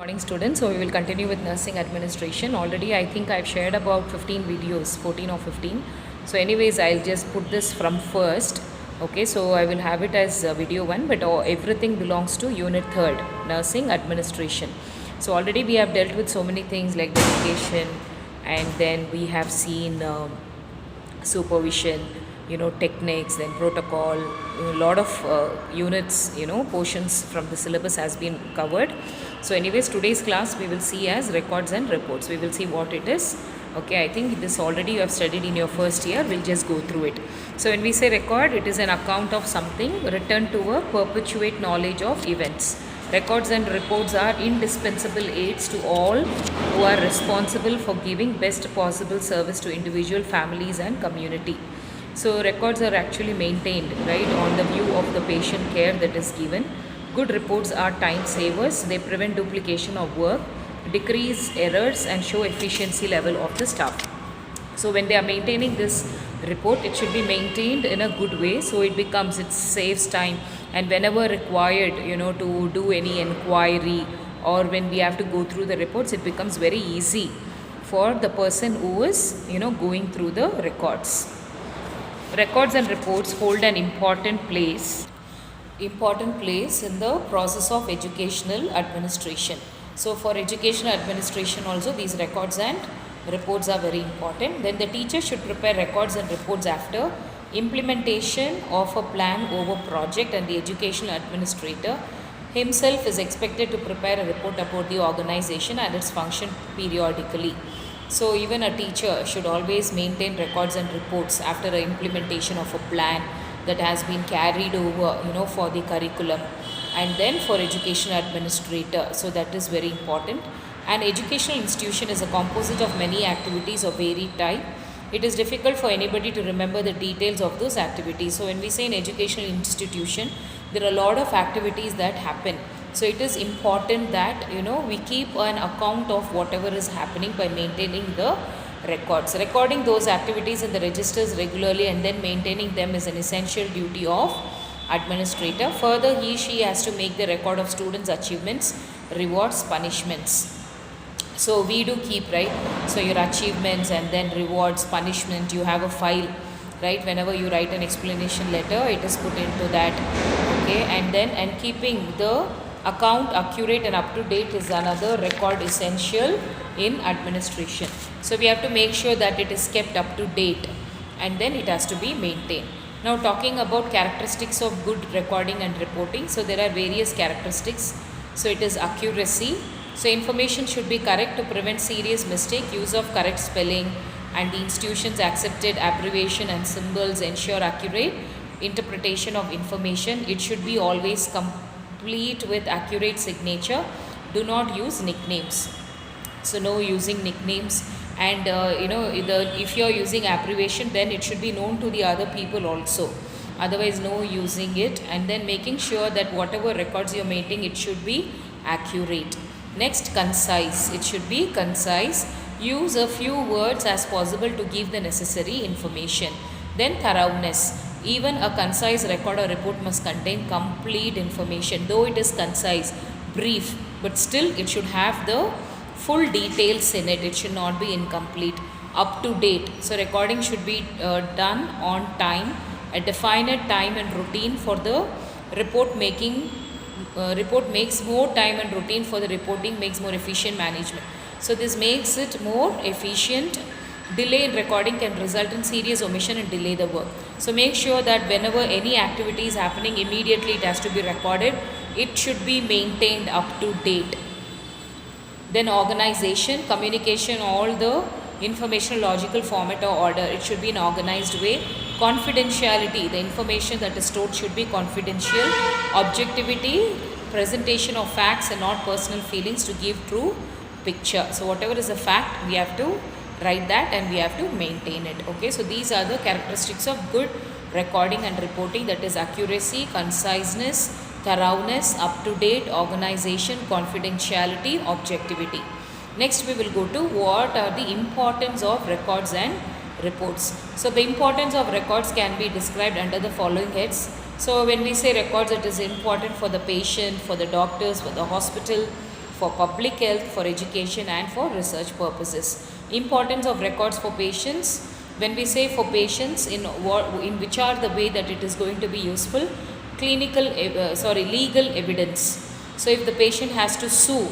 Morning students, so we will continue with nursing administration. Already I think I've shared about 15 videos, 14 or 15. So anyways, I'll just put this from first. Okay, so I will have it as video 1, but everything belongs to unit 3rd, nursing administration. So already we have dealt with so many things like dedication, and then we have seen supervision, techniques, then protocol. A lot of units, portions from the syllabus has been covered. So anyways, today's class we will see as records and reports. We will see what it is. Okay, I think this already you have studied in your first year. We'll just go through it. So when we say record, it is an account of something written to a perpetuate knowledge of events. Records and reports are indispensable aids to all who are responsible for giving best possible service to individual families and community. So records are actually maintained, right, on the view of the patient care that is given. Good reports are time savers. They prevent duplication of work, decrease errors, and show efficiency level of the staff. So when they are maintaining this report, it should be maintained in a good way, so it saves time, and whenever required, to do any inquiry, or when we have to go through the reports, it becomes very easy for the person who is going through the records. Records and reports hold an important place in the process of educational administration. So for educational administration also, these records and reports are very important. Then the teacher should prepare records and reports after implementation of a plan over project, and the educational administrator himself is expected to prepare a report about the organization and its function periodically. So even a teacher should always maintain records and reports after the implementation of a plan that has been carried over, for the curriculum, and then for educational administrator. So that is very important. An educational institution is a composite of many activities of varied type. It is difficult for anybody to remember the details of those activities. So when we say an educational institution, there are a lot of activities that happen. So it is important that we keep an account of whatever is happening by maintaining the records. Recording those activities in the registers regularly and then maintaining them is an essential duty of administrator. Further, she has to make the record of students' achievements, rewards, punishments. So we do keep, right? So your achievements and then rewards, punishment, you have a file, right? Whenever you write an explanation letter, it is put into that. Okay, and keeping the account accurate and up to date is another record essential in administration. So we have to make sure that it is kept up to date, and then it has to be maintained. Now talking about characteristics of good recording and reporting. So there are various characteristics. So it is accuracy. So information should be correct to prevent serious mistake, use of correct spelling, and the institution's accepted abbreviation and symbols ensure accurate interpretation of information. It should be always complete with accurate signature. Do not use nicknames. So no using nicknames, and if you are using abbreviation, then it should be known to the other people also. Otherwise, no using it. And then making sure that whatever records you are maintaining, it should be accurate. Next, concise. It should be concise. Use a few words as possible to give the necessary information. Then thoroughness. Even a concise record or report must contain complete information. Though it is concise, brief, but still it should have the full details in it. It should not be incomplete. Up to date. So recording should be done on time. A defined time and routine for the report making. Report makes more time and routine for the reporting, makes more efficient management. So this makes it more efficient. Delay in recording can result in serious omission and delay the work. So make sure that whenever any activity is happening, immediately it has to be recorded. It should be maintained up to date. Then organization, communication, all the information logical format or order. It should be in organized way. Confidentiality, the information that is stored should be confidential. Objectivity, presentation of facts and not personal feelings to give true picture. So whatever is a fact, we have to write that and we have to maintain it. Okay, so these are the characteristics of good recording and reporting, that is accuracy, conciseness, thoroughness, up to date, organization, confidentiality, objectivity. Next we will go to what are the importance of records and reports. So the importance of records can be described under the following heads. So when we say records, it is important for the patient, for the doctors, for the hospital, for public health, for education and for research purposes. Importance of records for patients. When we say for patients, in which are the way that it is going to be useful? Legal evidence. So if the patient has to sue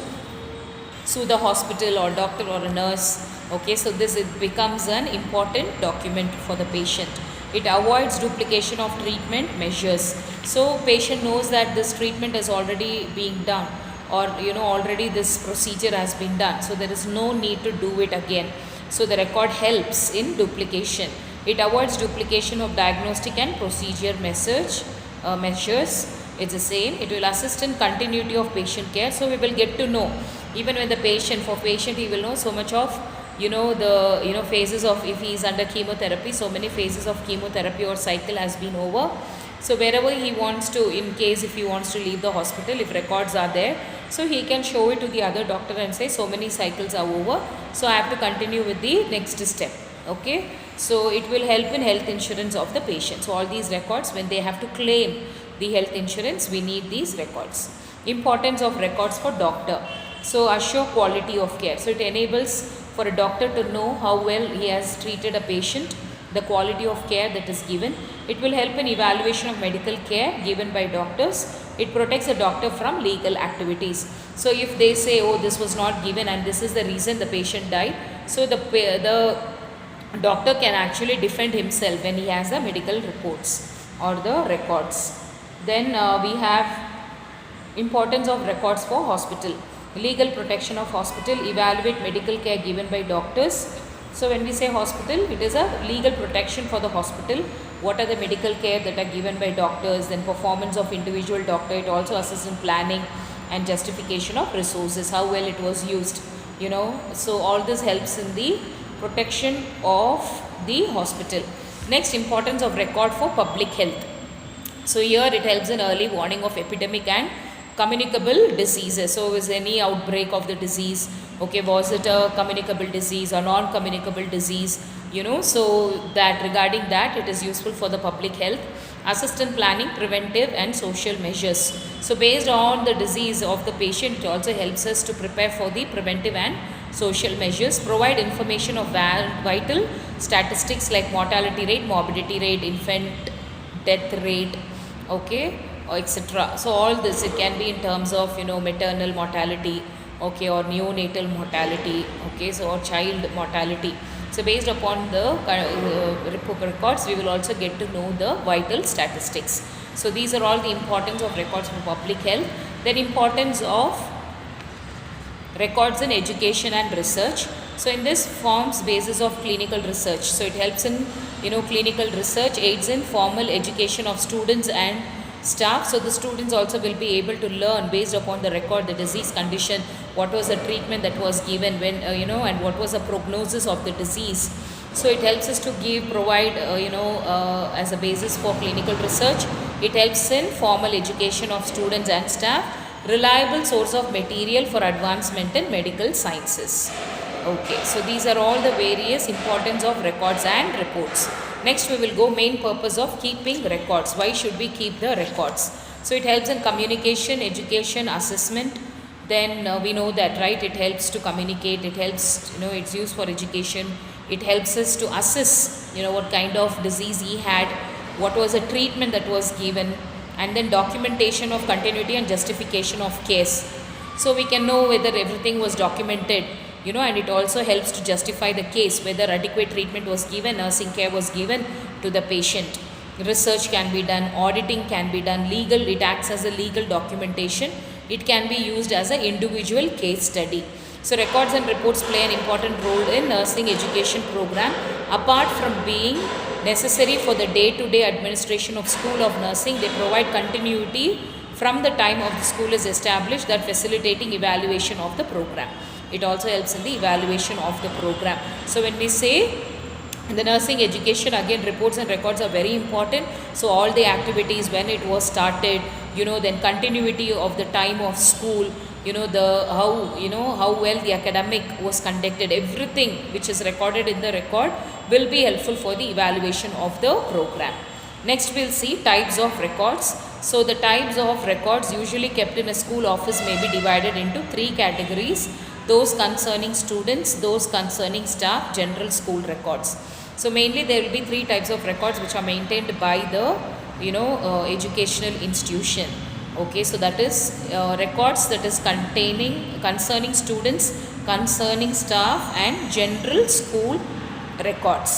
the hospital or doctor or a nurse, okay, so this it becomes an important document for the patient. It avoids duplication of treatment measures. So patient knows that this treatment is already being done, or already this procedure has been done, so there is no need to do it again. So the record helps in duplication. It avoids duplication of diagnostic and procedure measures. It's the same. It will assist in continuity of patient care. So we will get to know, even when the patient, he will know so much of the phases of, if he is under chemotherapy, so many phases of chemotherapy or cycle has been over. So wherever he wants to, in case if he wants to leave the hospital, if records are there, so he can show it to the other doctor and say so many cycles are over, so I have to continue with the next step. Okay, so it will help in health insurance of the patient. So all these records, when they have to claim the health insurance, we need these records. Importance of records for doctor. So assure quality of care. So it enables for a doctor to know how well he has treated a patient, the quality of care that is given. It will help in evaluation of medical care given by doctors. It protects the doctor from legal activities. So if they say, oh, this was not given and this is the reason the patient died, so the doctor can actually defend himself when he has the medical reports or the records. Then we have importance of records for hospital. Legal protection of hospital. Evaluate medical care given by doctors. So when we say hospital, it is a legal protection for the hospital. What are the medical care that are given by doctors? Then performance of individual doctor. It also assists in planning and justification of resources, how well it was used, So all this helps in the protection of the hospital. Next, importance of record for public health. So here it helps in early warning of epidemic and communicable diseases. So is any outbreak of the disease, okay, was it a communicable disease or non-communicable disease, so that regarding that it is useful for the public health. Assist in planning preventive and social measures. So based on the disease of the patient, it also helps us to prepare for the preventive and social measures. Provide information of vital statistics like mortality rate, morbidity rate, infant death rate, okay, etc. So all this, it can be in terms of maternal mortality, okay, or neonatal mortality, okay, so or child mortality. So based upon the records, we will also get to know the vital statistics. So these are all the importance of records for public health. Then importance of records in education and research. So in this forms basis of clinical research. So it helps in clinical research, aids in formal education of students and staff. So the students also will be able to learn based upon the record, the disease condition, what was the treatment that was given when and what was the prognosis of the disease. So it helps us to provide as a basis for clinical research. It helps in formal education of students and staff. Reliable source of material for advancement in medical sciences. Okay, so these are all the various importance of records and reports. Next we will go main purpose of keeping records. Why should we keep the records? So it helps in communication, education, assessment. Then we know that, right? It helps to communicate. It helps, it's used for education. It helps us to assess, what kind of disease he had, what was the treatment that was given, and then documentation of continuity and justification of case. So we can know whether everything was documented, and it also helps to justify the case, whether adequate treatment was given, nursing care was given to the patient. Research can be done, auditing can be done, legal, it acts as a legal documentation. It can be used as an individual case study. So records and reports play an important role in nursing education program. Apart from being necessary for the day-to-day administration of School of Nursing, they provide continuity from the time of the school is established, that facilitating evaluation of the program. It also helps in the evaluation of the program. So when we say in the nursing education, again reports and records are very important. So all the activities, when it was started, then continuity of the time of school, how well the academic was conducted, everything which is recorded in the record will be helpful for the evaluation of the program. Next we'll see types of records. So the types of records usually kept in a school office may be divided into three categories: those concerning students, those concerning staff, general school records. So mainly there will be three types of records which are maintained by the educational institution. Okay, so that is records that is concerning students, concerning staff, and general school records.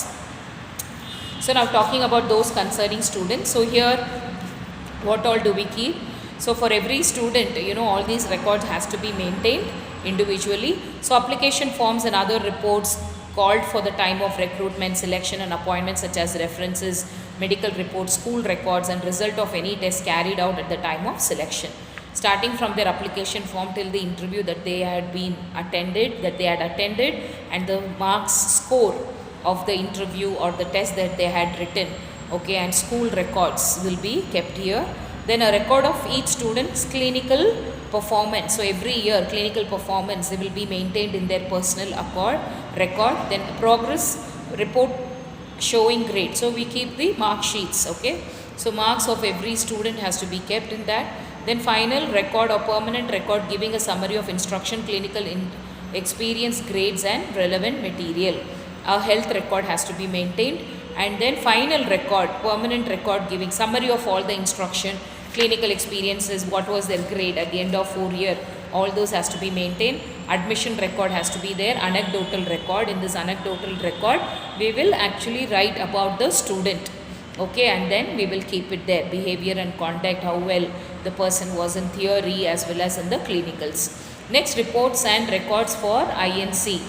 So now talking about those concerning students. So here what all do we keep? So for every student, all these records has to be maintained individually. So application forms and other reports called for the time of recruitment, selection and appointment, such as references, medical reports, school records, and result of any test carried out at the time of selection, starting from their application form till the interview that they had attended, and the marks score of the interview or the test that they had written. Okay, and school records will be kept here. Then a record of each student's clinical performance. So every year clinical performance will be maintained in their personal record. Then progress report showing grade. So we keep the mark sheets. Okay, so marks of every student has to be kept in that. Then final record or permanent record giving a summary of instruction, clinical experience, grades and relevant material. A health record has to be maintained. And then final record, permanent record giving summary of all the instruction, clinical experiences, what was their grade at the end of 4 year, all those has to be maintained. Admission record has to be there, anecdotal record. In this anecdotal record, we will actually write about the student. Okay, and then we will keep it there, behavior and conduct, how well the person was in theory as well as in the clinicals. Next, reports and records for INC.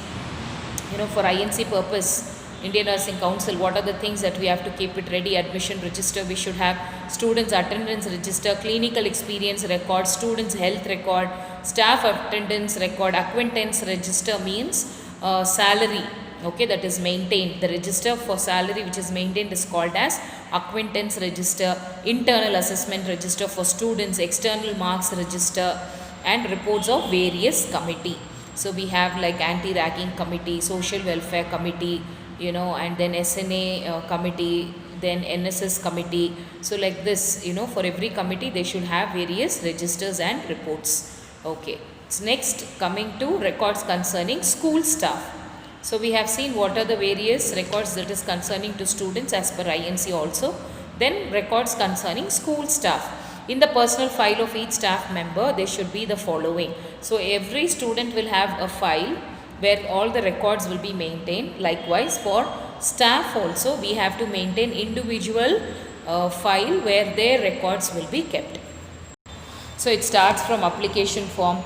For INC purpose, Indian Nursing Council, what are the things that we have to keep it ready? Admission register, we should have students attendance register, clinical experience record, students health record, staff attendance record. Acquaintance register means salary, okay, that is maintained. The register for salary which is maintained is called as acquaintance register. Internal assessment register for students, external marks register, and reports of various committee. So we have like anti-ragging committee, social welfare committee, and then SNA committee, then NSS committee. So like this, for every committee they should have various registers and reports. Okay, so next coming to records concerning school staff. So we have seen what are the various records that is concerning to students as per INC also. Then records concerning school staff. In the personal file of each staff member, there should be the following. So every student will have a file where all the records will be maintained. Likewise, for staff also, we have to maintain individual file where their records will be kept. So it starts from application form,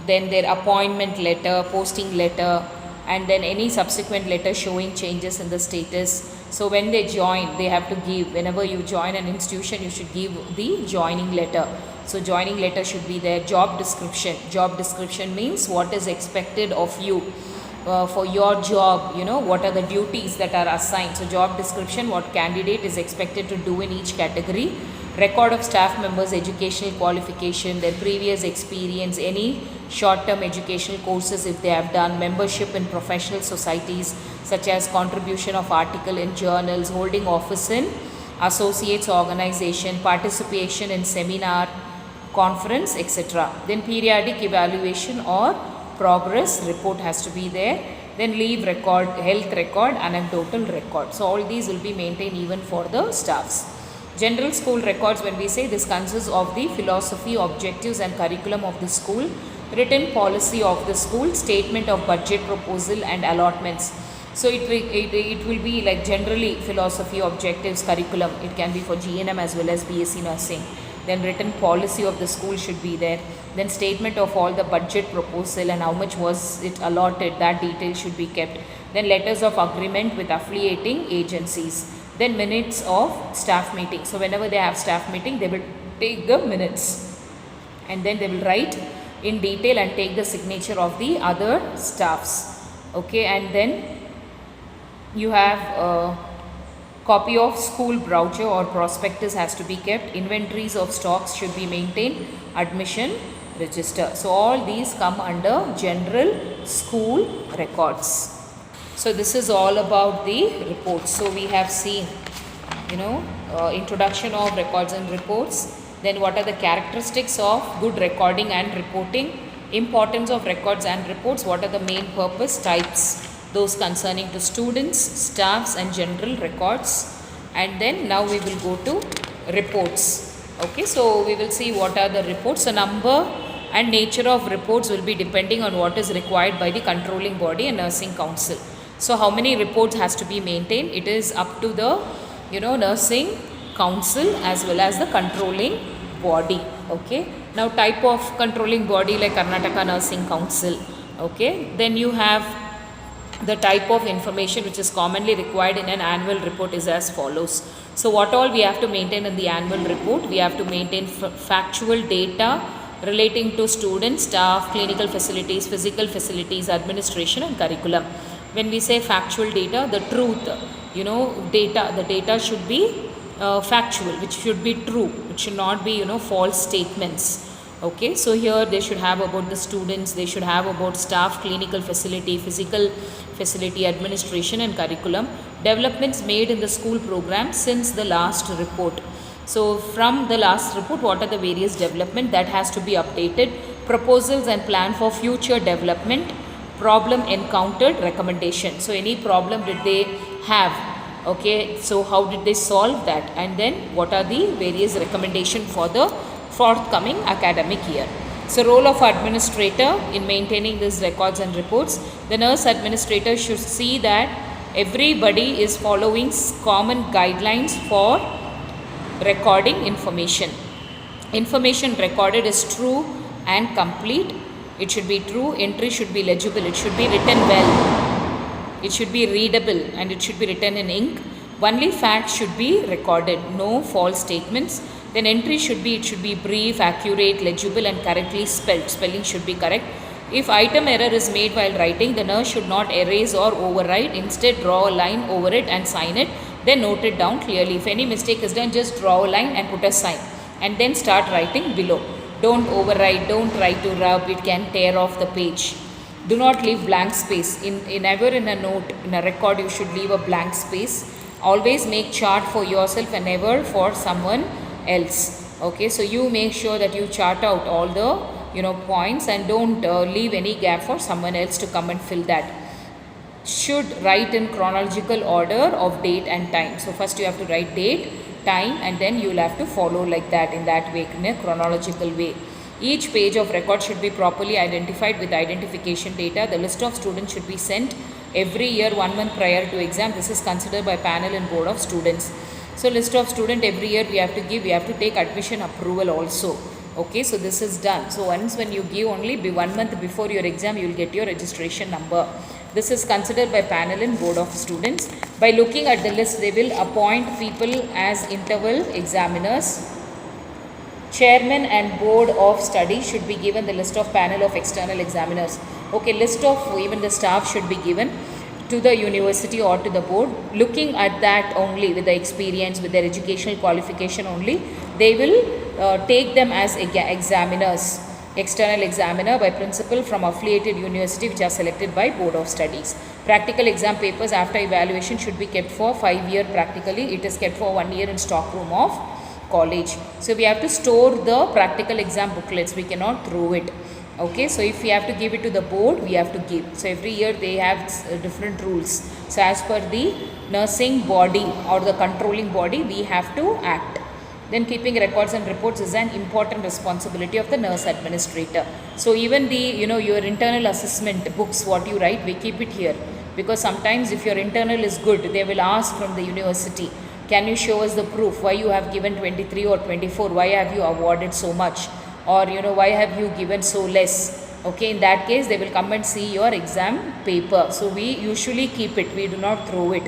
then their appointment letter, posting letter, and then any subsequent letter showing changes in the status. So when they join, they have to give, whenever you join an institution, you should give the joining letter. So joining letter should be there. Job description. Job description means what is expected of you for your job, what are the duties that are assigned. So job description, what candidate is expected to do in each category. Record of staff members' educational qualification, their previous experience, any short-term educational courses if they have done, membership in professional societies such as contribution of article in journals, holding office in associates organization, participation in seminar, conference, etc. Then periodic evaluation or progress report has to be there. Then leave record, health record, anecdotal record. So all these will be maintained even for the staffs. General school records, when we say, this consists of the philosophy, objectives and curriculum of the school, written policy of the school, statement of budget proposal and allotments. So it will be like generally philosophy, objectives, curriculum. It can be for GNM as well as BSc nursing. Then written policy of the school should be there. Then statement of all the budget proposal and how much was it allotted, that detail should be kept. Then letters of agreement with affiliating agencies. Then minutes of staff meeting. So whenever they have staff meeting, they will take the minutes and then they will write in detail and take the signature of the other staffs. Okay, and then you have a copy of school brochure or prospectus has to be kept. Inventories of stocks should be maintained. Admission register. So all these come under general school records. So this is all about the reports. So we have seen, introduction of records and reports, Then what are the characteristics of good recording and reporting, importance of records and reports, what are the main purpose types, those concerning to students, staffs and general records. And then now we will go to reports. Okay, so we will see what are the reports. The number and nature of reports will be depending on what is required by the controlling body and nursing council. So how many reports has to be maintained? It is up to the nursing council as well as the controlling body. Okay, now type of controlling body like Karnataka Nursing Council. Okay, then you have the type of information which is commonly required in an annual report is as follows. So what all we have to maintain in the annual report? We have to maintain factual data relating to students, staff, clinical facilities, physical facilities, administration and curriculum. When we say factual data, the truth, the data should be factual, which should be true. It should not be false statements. Okay, so here they should have about the students, they should have about staff, clinical facility, physical facility, administration and curriculum, developments made in the school program since the last report. So from the last report, what are the various development that has to be updated, proposals and plan for future development, problem encountered, recommendation. So any problem did they have? Okay, so how did they solve that? And then what are the various recommendation for the forthcoming academic year. So role of administrator in maintaining these records and reports. The nurse administrator should see that everybody is following common guidelines for recording information. Information recorded is true and complete. It should be true, entry should be legible, it should be written well, it should be readable and it should be written in ink. Only facts should be recorded, no false statements. Then entry should be brief, accurate, legible and correctly spelled. Spelling should be correct. If item error is made while writing, the nurse should not erase or overwrite. Instead, draw a line over it and sign it. Then note it down clearly. If any mistake is done, just draw a line and put a sign. And then start writing below. Don't overwrite, don't try to rub, it can tear off the page. Do not leave blank space. Never in a note, in a record, you should leave a blank space. Always make chart for yourself and never for someone else. Okay, so you make sure that you chart out all the points and don't leave any gap for someone else to come and fill that. Should write in chronological order of date and time. So first you have to write date, time and then you will have to follow like that, in that way, in a chronological way. Each page of record should be properly identified with identification data. The list of students should be sent every year 1 month prior to exam. This is considered by panel and board of students. So list of student every year we have to give, we have to take admission approval also. Okay, so this is done. So once when you give only 1 month before your exam, you will get your registration number. This is considered by panel and board of students. By looking at the list, they will appoint people as interval examiners. Chairman and board of study should be given the list of panel of external examiners. Okay, list of even the staff should be given to the university or to the board. Looking at that only, with the experience, with their educational qualification only, they will take them as examiners, external examiner by principal from affiliated university which are selected by board of studies. Practical exam papers after evaluation should be kept for 5 years practically. It is kept for 1 year in stock room of college. So we have to store the practical exam booklets, we cannot throw it. Okay, so if we have to give it to the board, we have to give. So every year they have different rules. So as per the nursing body or the controlling body, we have to act. Then keeping records and reports is an important responsibility of the nurse administrator. So even the your internal assessment books, what you write, we keep it here, because sometimes if your internal is good, they will ask from the university, can you show us the proof why you have given 23 or 24, why have you awarded so much, or why have you given so less. Okay, in that case they will come and see your exam paper. So we usually keep it, we do not throw it.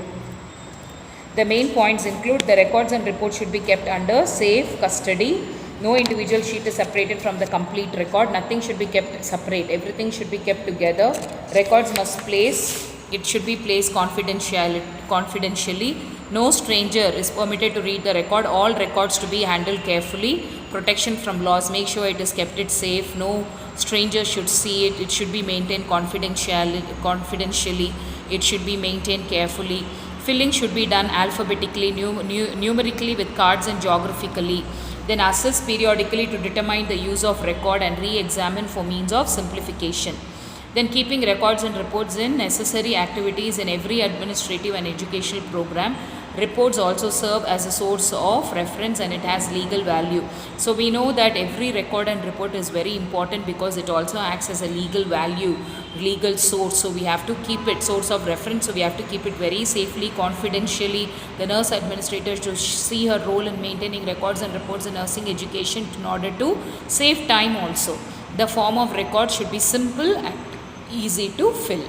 The main points include the records and reports should be kept under safe custody. No individual sheet is separated from the complete record. Nothing should be kept separate. Everything should be kept together. Records must it should be placed confidentially. No stranger is permitted to read the record. All records to be handled carefully. Protection from loss. Make sure it is kept safe. No stranger should see it. It should be maintained confidentially. It should be maintained carefully. Filling should be done alphabetically, numerically with cards and geographically. then assess periodically to determine the use of record and re-examine for means of simplification. Then keeping records and reports in necessary activities in every administrative and educational program. Reports also serve as a source of reference and it has legal value. So we know that every record and report is very important because it also acts as a legal value, legal source. So we have to keep it source of reference. So we have to keep it very safely, confidentially. The nurse administrator to see her role in maintaining records and reports in nursing education in order to save time also. The form of record should be simple and easy to fill.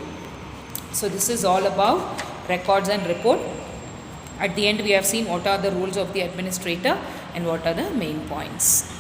So this is all about records and report. At the end we have seen what are the roles of the administrator and what are the main points.